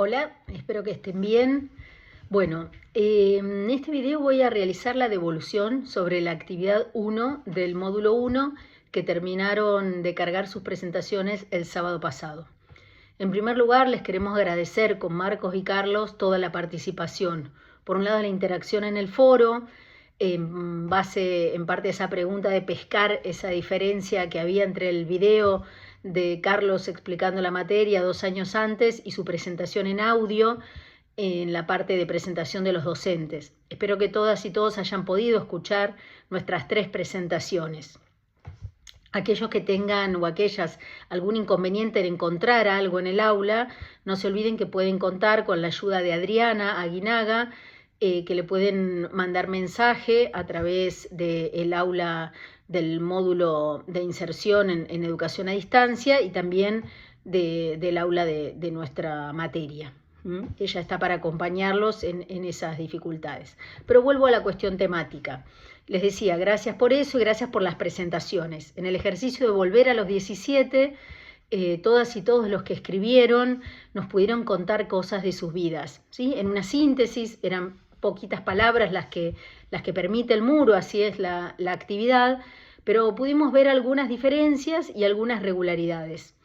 Hola, espero que estén bien. Bueno, en este video voy a realizar la devolución sobre la actividad 1 del módulo 1 que terminaron de cargar sus presentaciones el sábado pasado. En primer lugar, les queremos agradecer con Marcos y Carlos toda la participación. Por un lado, la interacción en el foro, en base en parte a esa pregunta de pescar esa diferencia que había entre el video de Carlos explicando la materia 2 años antes y su presentación en audio en la parte de presentación de los docentes. Espero que todas y todos hayan podido escuchar nuestras 3 presentaciones. Aquellos que tengan o aquellas algún inconveniente en encontrar algo en el aula, no se olviden que pueden contar con la ayuda de Adriana Aguinaga, que le pueden mandar mensaje a través del aula del módulo de inserción en educación a distancia y también del aula de nuestra materia. Ella está para acompañarlos en esas dificultades. Pero vuelvo a la cuestión temática. Les decía, gracias por eso y gracias por las presentaciones. En el ejercicio de volver a los 17, todas y todos los que escribieron nos pudieron contar cosas de sus vidas, ¿sí? En una síntesis, eran poquitas palabras las que permite el muro, así es la actividad, pero pudimos ver algunas diferencias y algunas regularidades.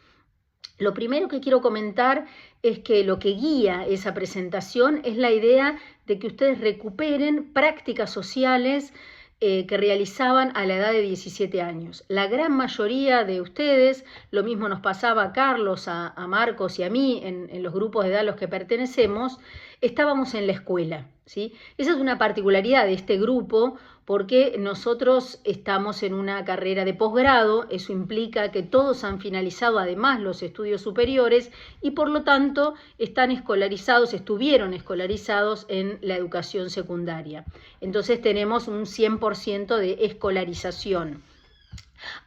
Lo primero que quiero comentar es que lo que guía esa presentación es la idea de que ustedes recuperen prácticas sociales que realizaban a la edad de 17 años. La gran mayoría de ustedes, lo mismo nos pasaba a Carlos, a Marcos y a mí en los grupos de edad a los que pertenecemos, estábamos en la escuela, ¿sí? Esa es una particularidad de este grupo porque nosotros estamos en una carrera de posgrado, eso implica que todos han finalizado además los estudios superiores y por lo tanto estuvieron escolarizados en la educación secundaria. Entonces tenemos un 100% de escolarización.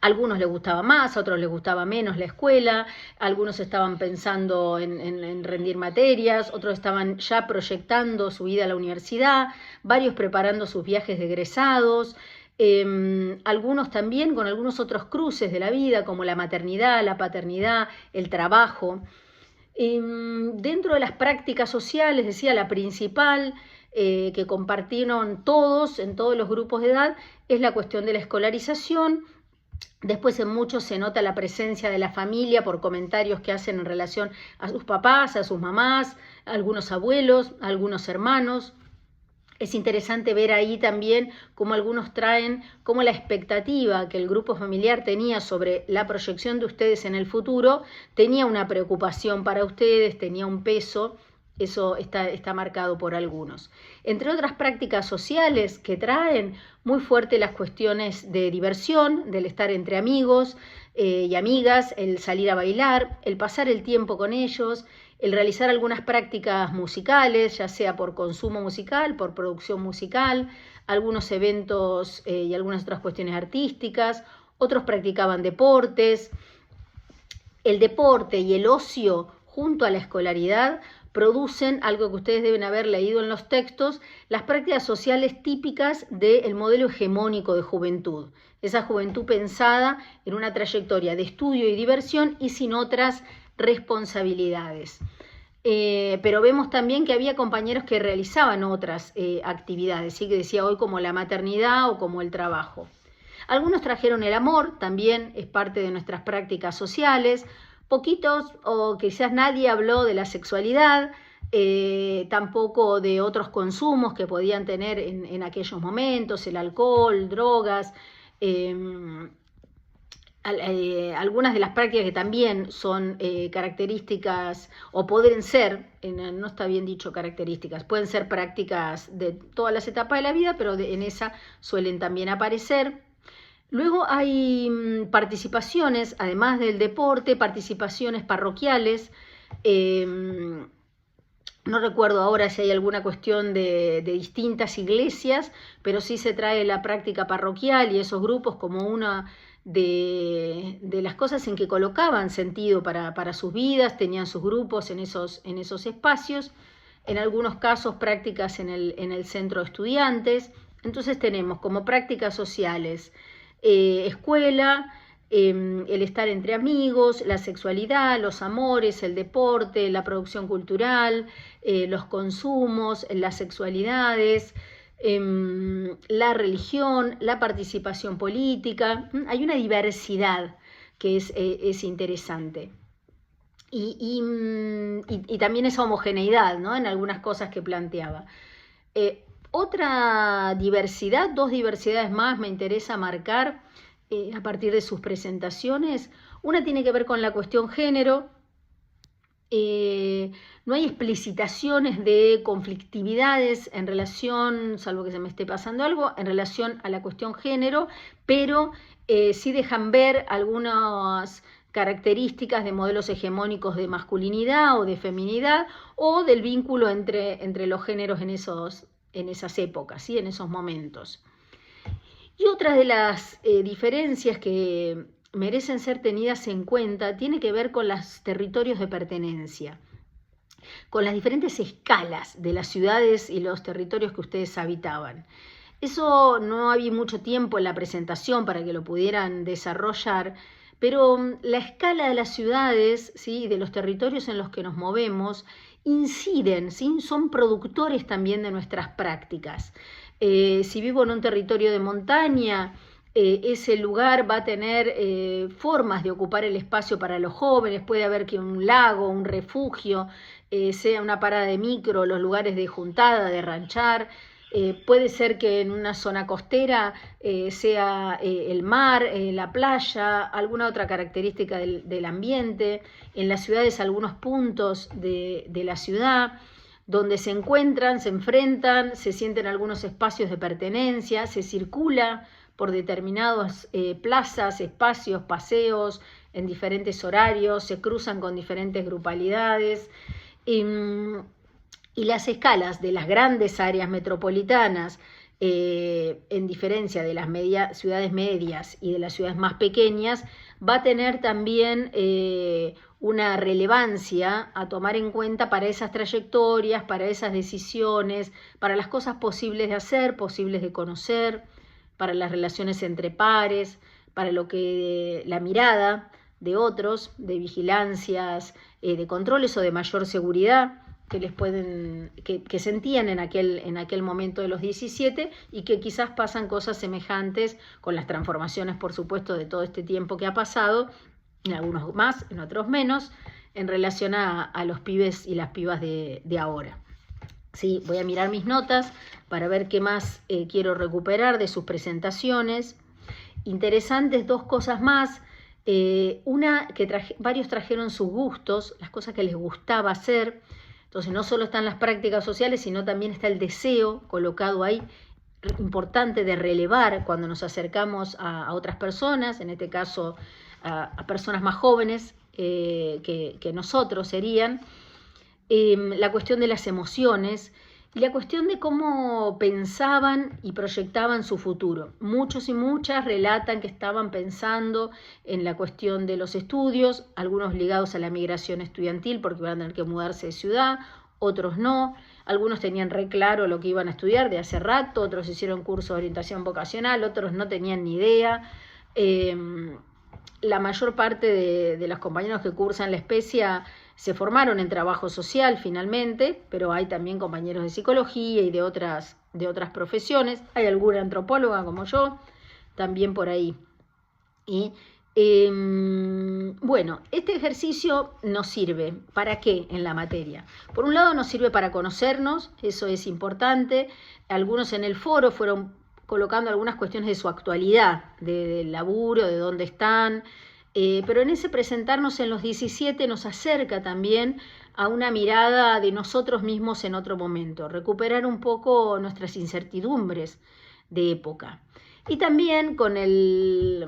A algunos les gustaba más, a otros les gustaba menos la escuela, algunos estaban pensando en rendir materias, otros estaban ya proyectando su vida a la universidad, varios preparando sus viajes de egresados, algunos también con algunos otros cruces de la vida, como la maternidad, la paternidad, el trabajo. Dentro de las prácticas sociales, decía, la principal que compartieron todos en todos los grupos de edad es la cuestión de la escolarización. Después en muchos se nota la presencia de la familia por comentarios que hacen en relación a sus papás, a sus mamás, a algunos abuelos, a algunos hermanos. Es interesante ver ahí también cómo algunos traen, cómo la expectativa que el grupo familiar tenía sobre la proyección de ustedes en el futuro tenía una preocupación para ustedes, tenía un peso. Eso está marcado por algunos. Entre otras prácticas sociales que traen muy fuerte las cuestiones de diversión, del estar entre amigos y amigas, el salir a bailar, el pasar el tiempo con ellos, el realizar algunas prácticas musicales, ya sea por consumo musical, por producción musical, algunos eventos y algunas otras cuestiones artísticas, otros practicaban deportes. El deporte y el ocio junto a la escolaridad producen algo que ustedes deben haber leído en los textos, las prácticas sociales típicas del modelo hegemónico de juventud. Esa juventud pensada en una trayectoria de estudio y diversión y sin otras responsabilidades. Pero vemos también que había compañeros que realizaban otras actividades, ¿sí? Que decía hoy como la maternidad o como el trabajo. Algunos trajeron el amor, también es parte de nuestras prácticas sociales. Poquitos o quizás nadie habló de la sexualidad, tampoco de otros consumos que podían tener en aquellos momentos, el alcohol, drogas, algunas de las prácticas que también son características o pueden ser, no está bien dicho características, pueden ser prácticas de todas las etapas de la vida, pero en esa suelen también aparecer. Luego hay participaciones, además del deporte, participaciones parroquiales. No recuerdo ahora si hay alguna cuestión de distintas iglesias, pero sí se trae la práctica parroquial y esos grupos como una de las cosas en que colocaban sentido para sus vidas, tenían sus grupos en esos espacios. En algunos casos prácticas en el centro de estudiantes. Entonces tenemos como prácticas sociales escuela, el estar entre amigos, la sexualidad, los amores, el deporte, la producción cultural, los consumos, las sexualidades, la religión, la participación política. Hay una diversidad que es interesante. Y también esa homogeneidad, ¿no?, en algunas cosas que planteaba. Otra diversidad, dos diversidades más me interesa marcar a partir de sus presentaciones. Una tiene que ver con la cuestión género. No hay explicitaciones de conflictividades en relación, salvo que se me esté pasando algo, en relación a la cuestión género, pero sí dejan ver algunas características de modelos hegemónicos de masculinidad o de feminidad, o del vínculo entre los géneros en esas épocas, ¿sí?, en esos momentos. Y otra de las diferencias que merecen ser tenidas en cuenta tiene que ver con los territorios de pertenencia, con las diferentes escalas de las ciudades y los territorios que ustedes habitaban. Eso no había mucho tiempo en la presentación para que lo pudieran desarrollar, pero la escala de las ciudades, ¿sí?, de los territorios en los que nos movemos, inciden, ¿sí?, son productores también de nuestras prácticas. Si vivo en un territorio de montaña, ese lugar va a tener formas de ocupar el espacio para los jóvenes. Puede haber que un lago, un refugio, sea una parada de micro, los lugares de juntada, de ranchar. Puede ser que en una zona costera sea el mar, la playa, alguna otra característica del ambiente. En las ciudades, algunos puntos de la ciudad donde se encuentran, se enfrentan, se sienten algunos espacios de pertenencia, se circula por determinadas plazas, espacios, paseos en diferentes horarios, se cruzan con diferentes grupalidades. Y las escalas de las grandes áreas metropolitanas, en diferencia de las ciudades medias y de las ciudades más pequeñas, va a tener también una relevancia a tomar en cuenta para esas trayectorias, para esas decisiones, para las cosas posibles de hacer, posibles de conocer, para las relaciones entre pares, para lo que la mirada de otros, de vigilancias, de controles o de mayor seguridad que sentían en aquel momento de los 17, y que quizás pasan cosas semejantes con las transformaciones, por supuesto, de todo este tiempo que ha pasado, en algunos más, en otros menos, en relación a los pibes y las pibas de ahora. Sí, voy a mirar mis notas para ver qué más quiero recuperar de sus presentaciones. Interesantes dos cosas más. Una, que varios trajeron sus gustos, las cosas que les gustaba hacer. Entonces no solo están las prácticas sociales, sino también está el deseo colocado ahí, importante de relevar cuando nos acercamos a otras personas, en este caso a personas más jóvenes que nosotros serían, la cuestión de las emociones y la cuestión de cómo pensaban y proyectaban su futuro. Muchos y muchas relatan que estaban pensando en la cuestión de los estudios, algunos ligados a la migración estudiantil porque iban a tener que mudarse de ciudad, otros no. Algunos tenían re claro lo que iban a estudiar de hace rato, otros hicieron curso de orientación vocacional, otros no tenían ni idea. La mayor parte de los compañeros que cursan la especia se formaron en trabajo social finalmente, pero hay también compañeros de psicología y de otras profesiones. Hay alguna antropóloga como yo, también por ahí. Y bueno, este ejercicio nos sirve. ¿Para qué en la materia? Por un lado nos sirve para conocernos, eso es importante. Algunos en el foro fueron colocando algunas cuestiones de su actualidad, del laburo, de dónde están, pero en ese presentarnos en los 17 nos acerca también a una mirada de nosotros mismos en otro momento, recuperar un poco nuestras incertidumbres de época. Y también con iba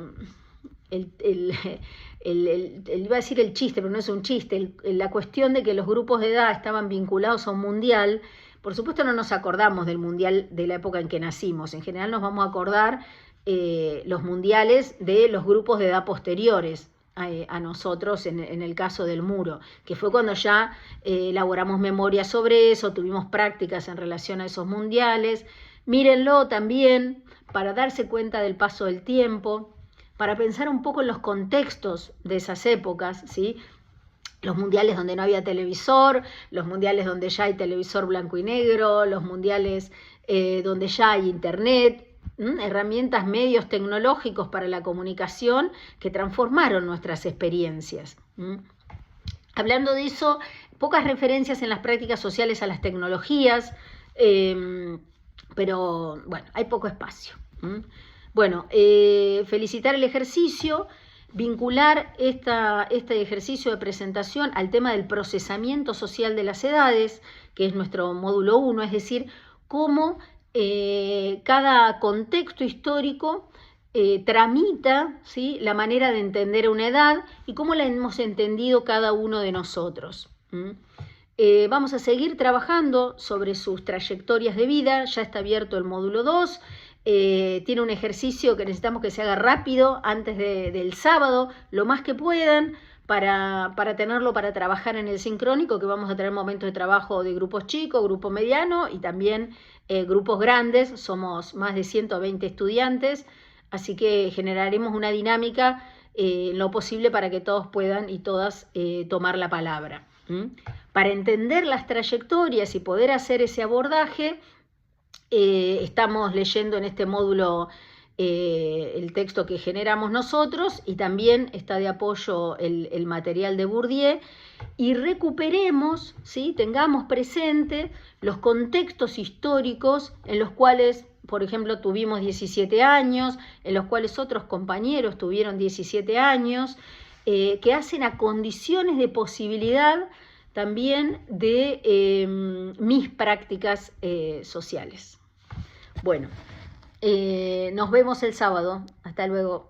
a decir el chiste, pero no es un chiste, la cuestión de que los grupos de edad estaban vinculados a un mundial. Por supuesto no nos acordamos del mundial de la época en que nacimos, en general nos vamos a acordar los mundiales de los grupos de edad posteriores a nosotros, en el caso del muro, que fue cuando ya elaboramos memoria sobre eso, tuvimos prácticas en relación a esos mundiales. Mírenlo también para darse cuenta del paso del tiempo. para pensar un poco en los contextos de esas épocas, ¿sí? Los mundiales donde no había televisor, los mundiales donde ya hay televisor blanco y negro, los mundiales donde ya hay internet, herramientas, medios tecnológicos para la comunicación que transformaron nuestras experiencias. Hablando de eso, pocas referencias en las prácticas sociales a las tecnologías, pero bueno, hay poco espacio. Bueno, felicitar el ejercicio, vincular este ejercicio de presentación al tema del procesamiento social de las edades, que es nuestro módulo 1, es decir, cómo cada contexto histórico tramita, ¿sí?, la manera de entender una edad y cómo la hemos entendido cada uno de nosotros. Vamos a seguir trabajando sobre sus trayectorias de vida, ya está abierto el módulo 2, tiene un ejercicio que necesitamos que se haga rápido antes del sábado, lo más que puedan, para tenerlo para trabajar en el sincrónico, que vamos a tener momentos de trabajo de grupos chicos, grupo mediano y también grupos grandes. Somos más de 120 estudiantes, así que generaremos una dinámica lo posible para que todos puedan y todas tomar la palabra. Para entender las trayectorias y poder hacer ese abordaje, estamos leyendo en este módulo el texto que generamos nosotros y también está de apoyo el material de Bourdieu, y recuperemos, ¿sí?, tengamos presente los contextos históricos en los cuales, por ejemplo, tuvimos 17 años, en los cuales otros compañeros tuvieron 17 años, que hacen a condiciones de posibilidad también de mis prácticas sociales. Bueno, nos vemos el sábado. Hasta luego.